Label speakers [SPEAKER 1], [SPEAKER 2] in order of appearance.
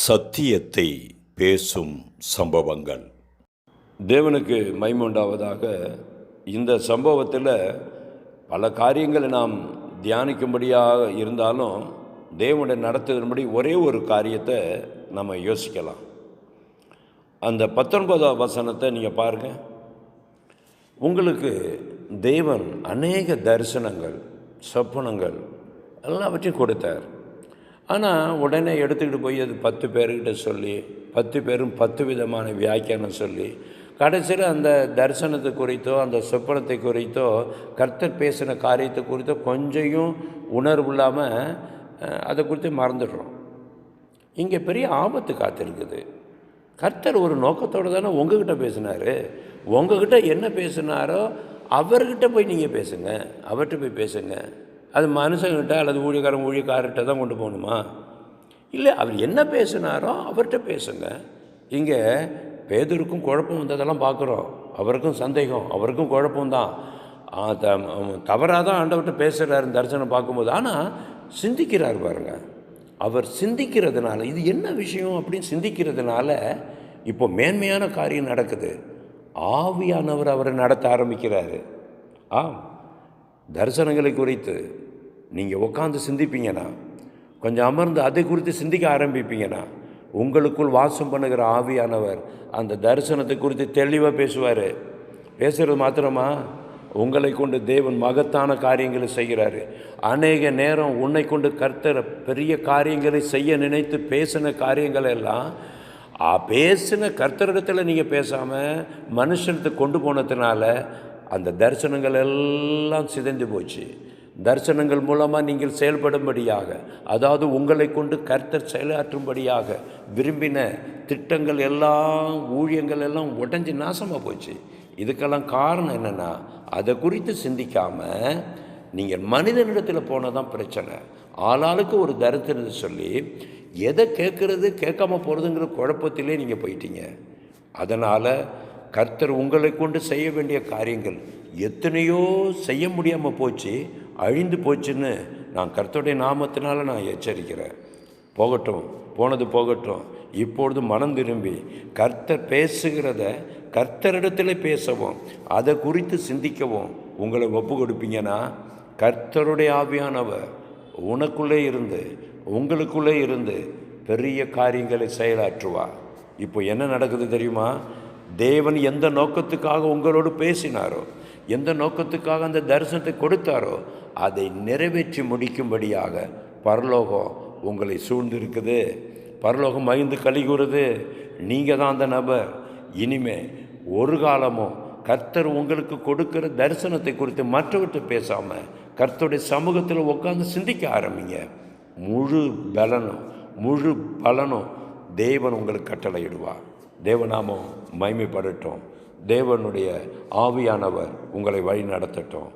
[SPEAKER 1] சத்தியத்தை பேசும் சம்பவங்கள். தேவனுக்கு மகிமை உண்டாவதாக. இந்த சம்பவத்தில் பல காரியங்களை நாம் தியானிக்கும்படியாக இருந்தாலும் தேவனுடைய நடத்துகிறபடி ஒரே ஒரு காரியத்தை நம்ம யோசிக்கலாம். அந்த 19ஆம் வசனத்தை நீங்கள் பாருங்கள். உங்களுக்கு தேவன் அநேக தரிசனங்கள், சொப்பனங்கள் எல்லாவற்றையும் கொடுத்தார். ஆனால் உடனே எடுத்துக்கிட்டு போய் அது 10 பேர்கிட்ட சொல்லி 10 பேரும் 10 விதமான வியாக்கியானம் சொல்லி கடைசியில் அந்த தரிசனத்தை குறித்தோ அந்த சொப்பனத்தை குறித்தோ கர்த்தர் பேசின காரியத்தை குறித்தோ கொஞ்சம் உணர்வு இல்லாமல் அதை குறித்து மறந்துடுறோம். இங்கே பெரிய ஆபத்து காத்திருக்குது. கர்த்தர் ஒரு நோக்கத்தோடு தானே உங்ககிட்ட பேசினார். உங்ககிட்ட என்ன பேசினாரோ அவர்கிட்ட போய் நீங்கள் பேசுங்க, அவர்கிட்ட போய் பேசுங்க. அது மனுஷங்கிட்ட அல்லது ஊழியக்காரர்கிட்ட தான் கொண்டு போகணுமா? இல்லை, அவர் என்ன பேசினாரோ அவர்கிட்ட பேசுங்க. இங்கே பேதுருக்கும் குழப்பம் வந்ததெல்லாம் பார்க்குறோம். அவருக்கும் சந்தேகம், அவருக்கும் குழப்பம்தான். தவறாக தான் ஆண்டவர்கிட்ட பேசுகிறாரு தரிசனம் பார்க்கும்போது. ஆனால் சிந்திக்கிறார் பாருங்க. அவர் சிந்திக்கிறதுனால இது என்ன விஷயம் அப்படின்னு சிந்திக்கிறதுனால இப்போ மேன்மையான காரியம் நடக்குது. ஆவியானவர் அவரை நடத்த ஆரம்பிக்கிறாரு. தரிசனங்களை குறித்து நீங்கள் உட்காந்து சிந்திப்பீங்கன்னா, கொஞ்சம் அமர்ந்து அதை குறித்து சிந்திக்க ஆரம்பிப்பீங்கன்னா, உங்களுக்குள் வாசம் பண்ணுகிற ஆவியானவர் அந்த தரிசனத்தை குறித்து தெளிவாக பேசுவார். பேசுகிறது மாத்திரமா, உங்களை கொண்டு தேவன் மகத்தான காரியங்களை செய்கிறாரு. அநேக நேரம் உன்னை கொண்டு கர்த்தர் பெரிய காரியங்களை செய்ய நினைத்து பேசின காரியங்கள் எல்லாம் பேசின கர்த்தரிடத்தில் நீங்கள் பேசாமல் மனுஷனத்தை கொண்டு போனதுனால அந்த தரிசனங்கள் எல்லாம் சிதைந்து போச்சு. தரிசனங்கள் மூலமாக நீங்கள் செயல்படும்படியாக, அதாவது உங்களை கொண்டு கர்த்தர் செயலாற்றும்படியாக விரும்பின திட்டங்கள் எல்லாம், ஊழியங்கள் எல்லாம் உடஞ்சி நாசமாக போச்சு. இதுக்கெல்லாம் காரணம் என்னென்னா, அதை குறித்து சிந்திக்காமல் நீங்கள் மனிதனிடத்தில் போனதான் பிரச்சனை. ஆளாளுக்கு ஒரு தரிசனத்தை சொல்லி எதை கேட்குறது கேட்காம போகிறதுங்கிற குழப்பத்திலே நீங்கள் போயிட்டீங்க. அதனால் கர்த்தர் உங்களை கொண்டு செய்ய வேண்டிய காரியங்கள் எத்தனையோ செய்ய முடியாமல் போச்சு, அழிந்து போச்சுன்னு நான் கர்த்தருடைய நாமத்தினால நான் எச்சரிக்கிறேன். போகட்டும், போனது போகட்டும். இப்பொழுது மனம் திரும்பி கர்த்தர் பேசுகிறத கர்த்தரிடத்தில் பேசவும், அதை குறித்து சிந்திக்கவும் உங்களை ஒப்பு கொடுப்பீங்கன்னா, கர்த்தருடைய ஆவியானவர் உனக்குள்ளே இருந்து உங்களுக்குள்ளே இருந்து பெரிய காரியங்களை செயலாற்றுவார். இப்போ என்ன நடக்குது தெரியுமா? தேவன் எந்த நோக்கத்துக்காக உங்களோடு பேசினாரோ, எந்த நோக்கத்துக்காக அந்த தரிசனத்தை கொடுத்தாரோ, அதை நிறைவேற்றி முடிக்கும்படியாக பரலோகம் உங்களை சூழ்ந்திருக்குது. பரலோகம் மகிழ்ந்து கலிகூறுது. நீங்கள் தான் அந்த நபர். இனிமே ஒரு காலமும் கர்த்தர் உங்களுக்கு கொடுக்கிற தரிசனத்தை குறித்து மற்றவர்கிட்ட பேசாமல் கர்த்தருடைய சமூகத்தில் உட்காந்து சிந்திக்க ஆரம்பிங்க. முழு பலனும் தேவன் உங்களுக்கு கட்டளையிடுவார். தேவநாமம் மகிமைப்படட்டும். தேவனுடைய ஆவியானவர் உங்களை வழி நடத்தட்டும்.